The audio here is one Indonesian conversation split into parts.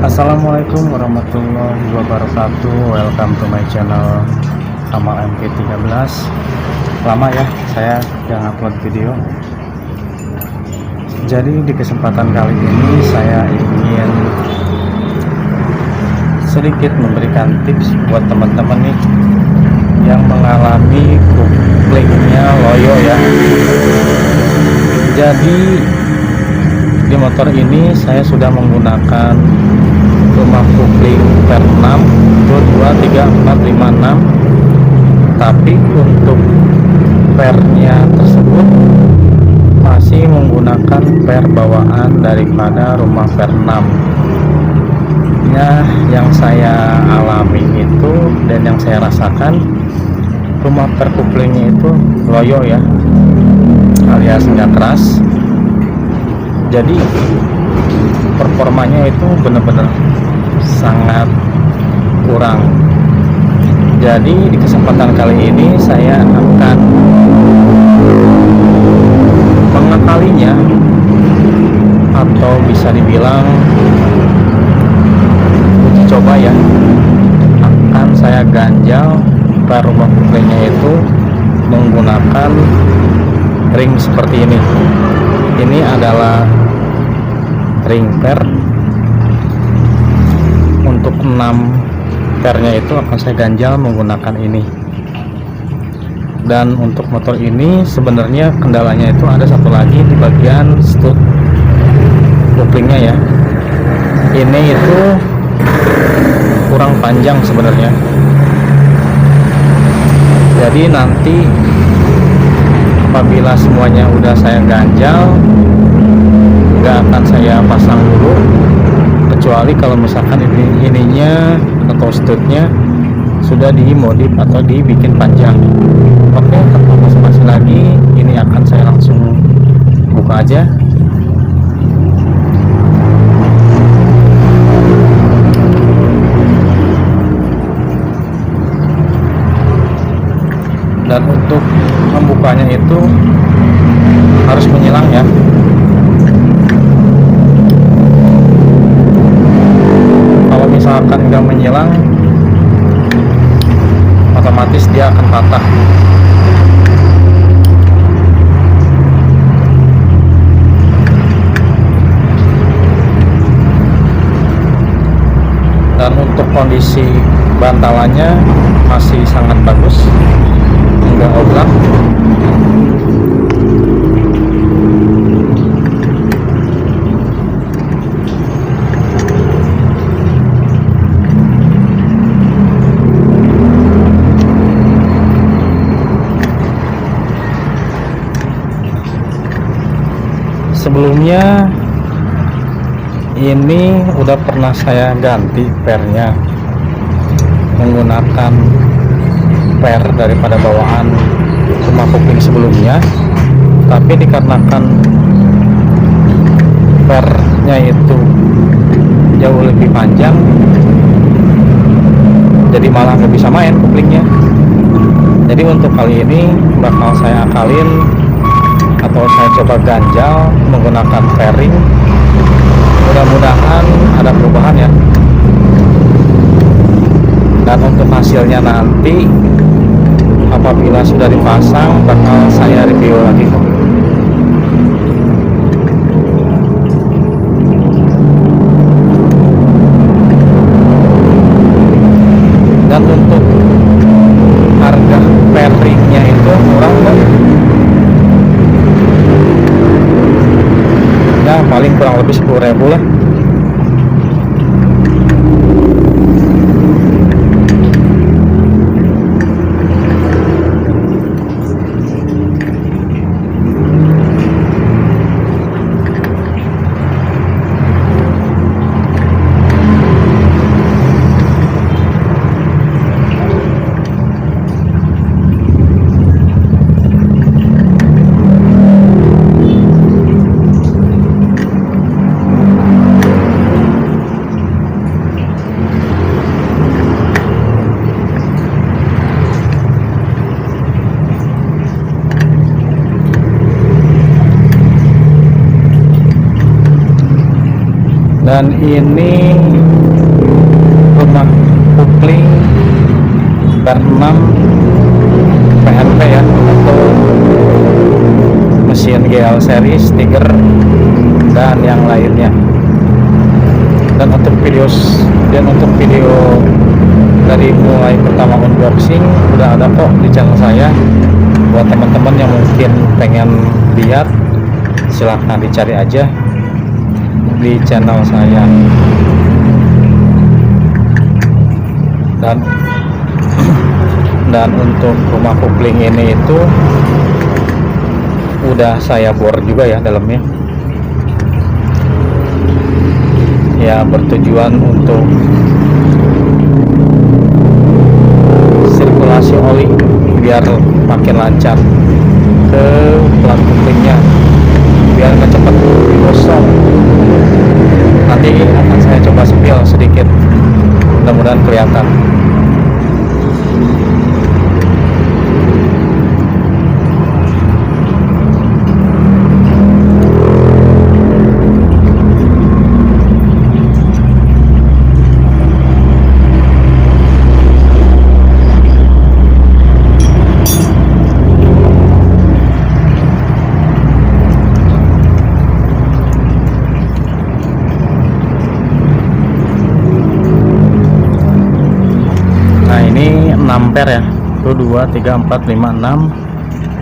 Assalamualaikum warahmatullahi wabarakatuh. Welcome to my channel Kamal MK13. Lama ya saya yang upload video. Jadi di kesempatan kali ini saya ingin sedikit memberikan tips buat teman-teman nih yang mengalami kuplingnya loyo ya. Jadi di motor ini saya sudah menggunakan rumah kupling per 6 2, 3, 4, 5, 6, tapi untuk pernya tersebut masih menggunakan per bawaan daripada rumah per 6 ya. Yang saya alami itu dan yang saya rasakan, rumah per kuplingnya itu loyo ya, alias nggak keras. Jadi performanya itu benar-benar sangat kurang. Jadi di kesempatan kali ini saya akan mengakalinya, atau bisa dibilang uji coba ya. Akan saya ganjal per rumah kuplingnya itu menggunakan ring seperti ini. Ini adalah ring per. Untuk 6 pernya itu akan saya ganjal menggunakan ini. Dan untuk motor ini sebenarnya kendalanya itu ada satu lagi di bagian stud kuplingnya ya. Ini itu kurang panjang sebenarnya. Jadi nanti apabila semuanya udah saya ganjal, nggak akan saya pasang dulu, kecuali kalau misalkan ininya atau studnya sudah dimodif atau dibikin panjang. Oke, tanpa basa-basi lagi, ini akan saya langsung buka aja. Dan untuk membukanya itu harus menyilang ya. Kalau misalkan nggak menyilang, otomatis dia akan patah. Dan untuk kondisi bantalannya masih sangat bagus, enggak oblak. Sebelumnya ini udah pernah saya ganti pernya menggunakan per daripada bawaan rumah kupling sebelumnya, tapi dikarenakan pernya itu jauh lebih panjang, jadi malah nggak bisa main kuplingnya. Jadi untuk kali ini bakal saya akalin atau saya coba ganjal menggunakan fairing. Mudah-mudahan ada perubahan ya. Dan untuk hasilnya nanti apabila sudah dipasang bakal saya review lagi. Dan untuk harga pairingnya itu murah kan? Ya paling kurang lebih 10.000 lah. Dan ini rumah kopling per 6 PRP ya, atau mesin GL series, Tiger dan yang lainnya. Dan untuk video dari mulai pertama unboxing udah ada kok di channel saya. Buat teman-teman yang mungkin pengen lihat, silahkan dicari aja di channel saya. Dan untuk rumah kopling ini itu udah saya bor juga ya dalamnya ya, bertujuan untuk sirkulasi oli biar makin lancar ke pelat koplingnya, biar nggak cepat gosong. Nanti akan saya coba spill sedikit, mudah-mudahan kelihatan. Ampere ya, itu 2, 3, 4, 5, 6,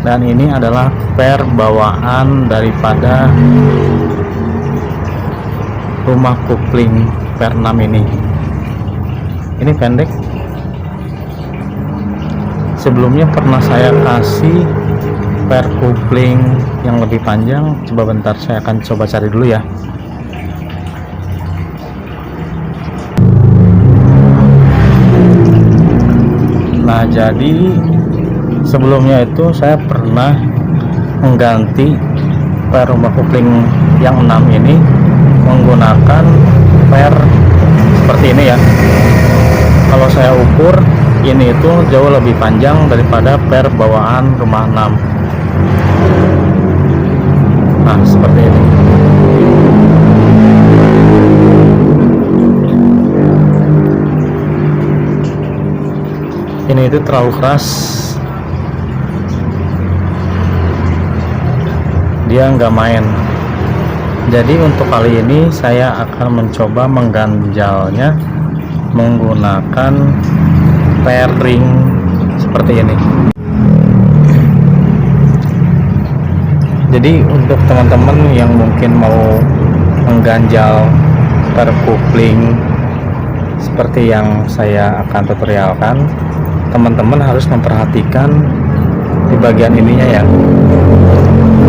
dan ini adalah per bawaan daripada rumah kopling per 6 ini pendek. Sebelumnya pernah saya kasih per kopling yang lebih panjang, coba bentar saya akan coba cari dulu ya. Nah, jadi sebelumnya itu saya pernah mengganti per rumah kopling yang 6 ini menggunakan per seperti ini ya. Kalau saya ukur, ini itu jauh lebih panjang daripada per bawaan rumah 6. Nah, seperti ini. Ini itu terlalu keras, dia nggak main. Jadi untuk kali ini saya akan mencoba mengganjalnya menggunakan per ring seperti ini. Jadi untuk teman-teman yang mungkin mau mengganjal per kopling seperti yang saya akan tutorialkan, teman-teman harus memperhatikan di bagian ininya ya.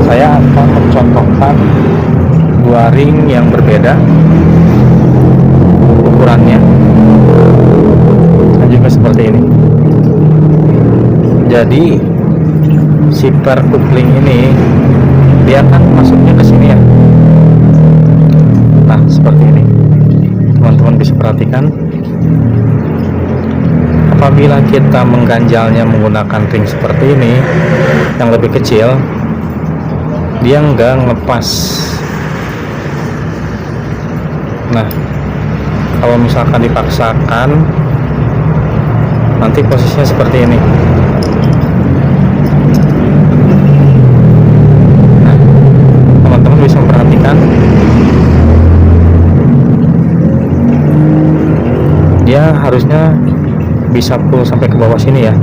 Saya akan mencontohkan 2 ring yang berbeda ukurannya, dan juga seperti ini. Jadi si per kopling ini dia akan masuknya ke sini ya. Nah, seperti ini, teman-teman bisa perhatikan. Apabila kita mengganjalnya menggunakan ring seperti ini yang lebih kecil, dia nggak ngepas. Nah, kalau misalkan dipaksakan, nanti posisinya seperti ini. Nah, teman-teman bisa memperhatikan, dia harusnya bisa pull sampai ke bawah sini ya.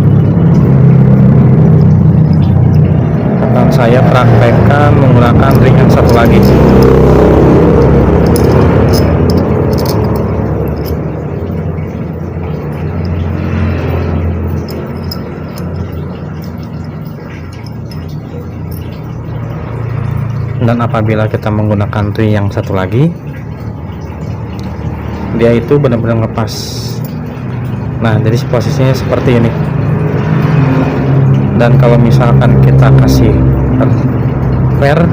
Akan saya praktekkan menggunakan ring yang satu lagi. Dan apabila kita menggunakan ring yang satu lagi, dia itu benar-benar lepas. Nah, jadi posisinya seperti ini. Dan kalau misalkan kita kasih per,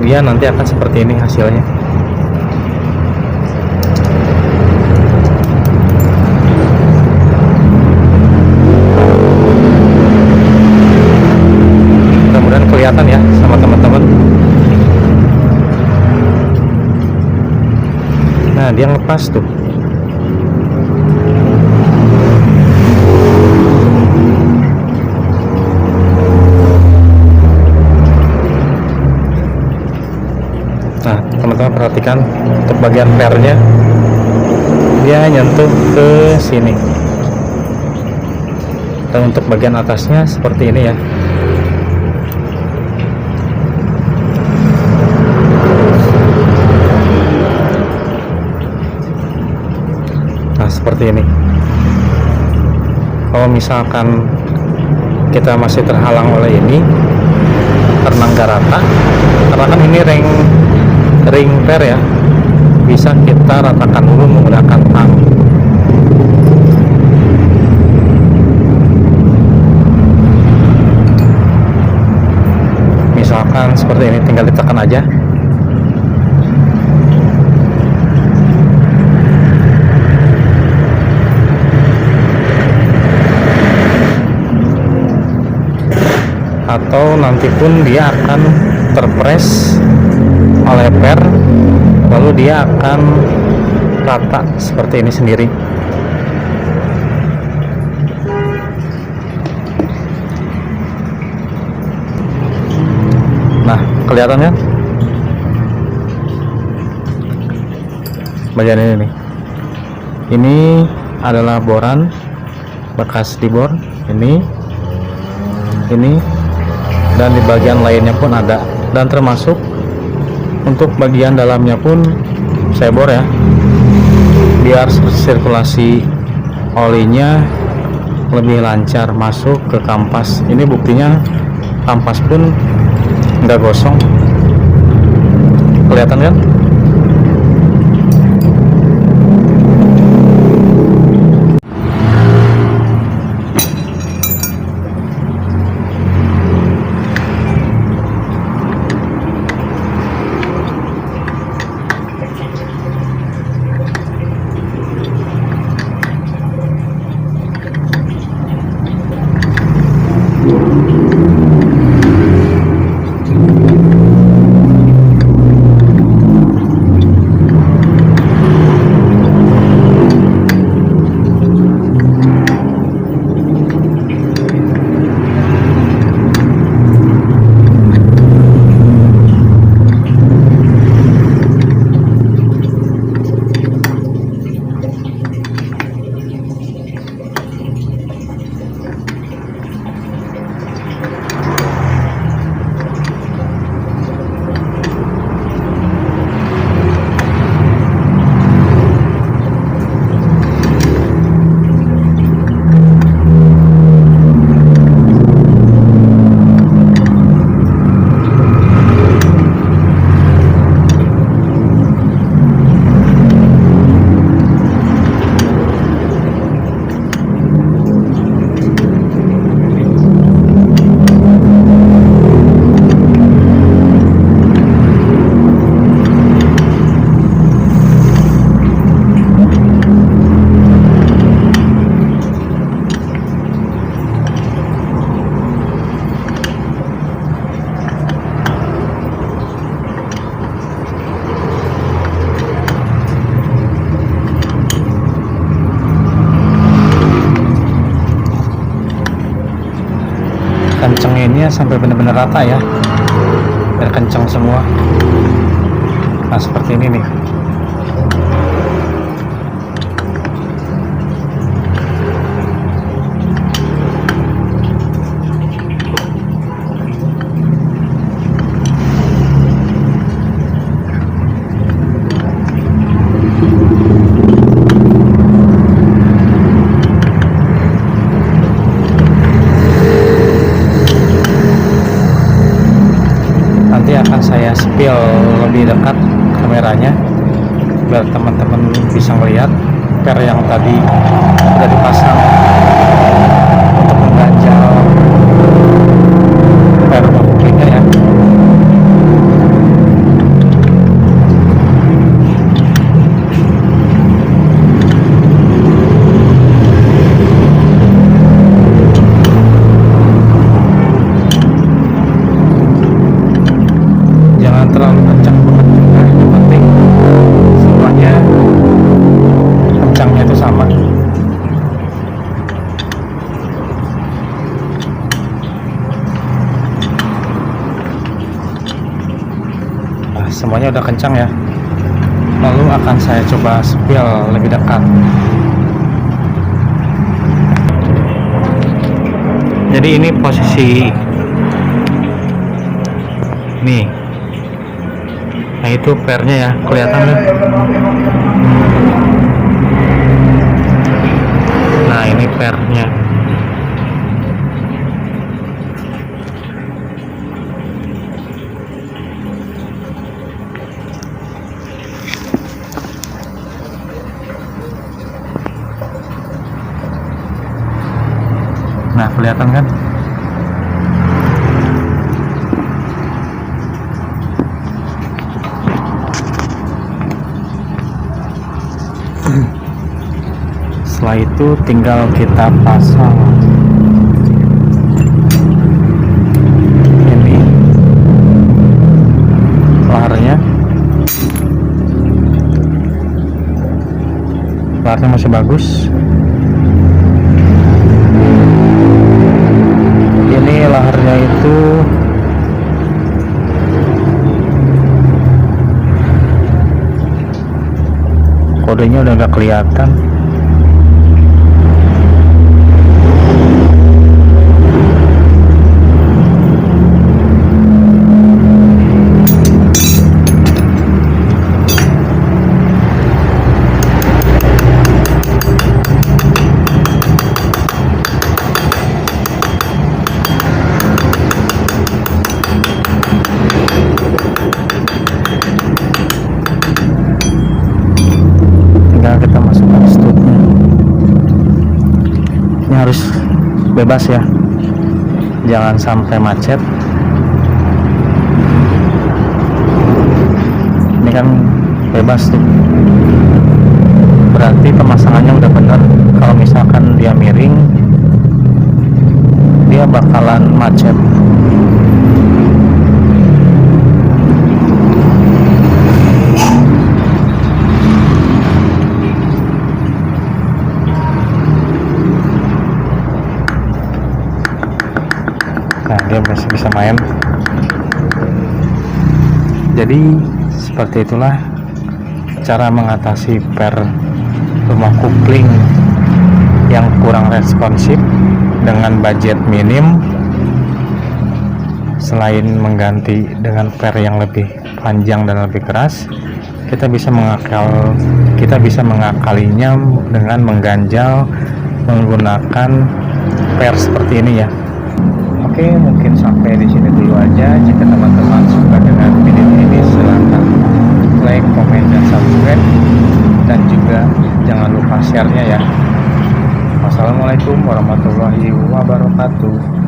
dia nanti akan seperti ini hasilnya. Mudah-mudahan kelihatan ya sama teman-teman. Nah, dia lepas tuh. Nah, teman-teman perhatikan untuk bagian pernya, dia nyentuh ke sini. Dan untuk bagian atasnya seperti ini ya. Nah, seperti ini. Kalau misalkan kita masih terhalang oleh ini karena nggak rata, karena kan ini ring per ya, bisa kita ratakan dulu menggunakan tang. Misalkan seperti ini, tinggal ditekan aja. Atau nanti pun dia akan terpres oleh per, lalu dia akan rata seperti ini sendiri. Nah, kelihatan kan bagian ini nih. Ini adalah boran bekas dibor, ini dan di bagian lainnya pun ada, dan termasuk untuk bagian dalamnya pun saya bor ya, biar sirkulasi olinya lebih lancar masuk ke kampas. Ini buktinya kampas pun nggak gosong, kelihatan kan? Kencenginnya sampai benar-benar rata ya, biar kenceng semua. Nah, seperti ini nih. Nanti akan saya spill lebih dekat kameranya biar teman-teman bisa melihat per yang tadi sudah dipasang untuk mengganjal per buffingnya ya. Jangan terlalu kencang banget juga, yang penting semuanya soalnya udah kencang ya. Lalu akan saya coba spill lebih dekat. Jadi ini posisi nih. Nah itu pernya ya, kelihatan nih. Nah ini pernya. Nah kelihatan kan? Setelah itu tinggal kita pasang ini laharnya. Laharnya masih bagus. Ini laharnya itu kodenya udah nggak kelihatan. Kita masukkan stopnya. Ini harus bebas ya, jangan sampai macet. Ini kan bebas tuh, berarti pemasangannya udah benar. Kalau misalkan dia miring, dia bakalan macet. Nah dia masih bisa main. Jadi seperti itulah cara mengatasi per rumah kupling yang kurang responsif dengan budget minim. Selain mengganti dengan per yang lebih panjang dan lebih keras, kita bisa mengakalinya dengan mengganjal menggunakan per seperti ini ya. Oke, mungkin sampai di sini dulu aja. Jika teman-teman suka dengan video ini, silahkan like, komen, dan subscribe, dan juga jangan lupa share-nya ya. Wassalamualaikum warahmatullahi wabarakatuh.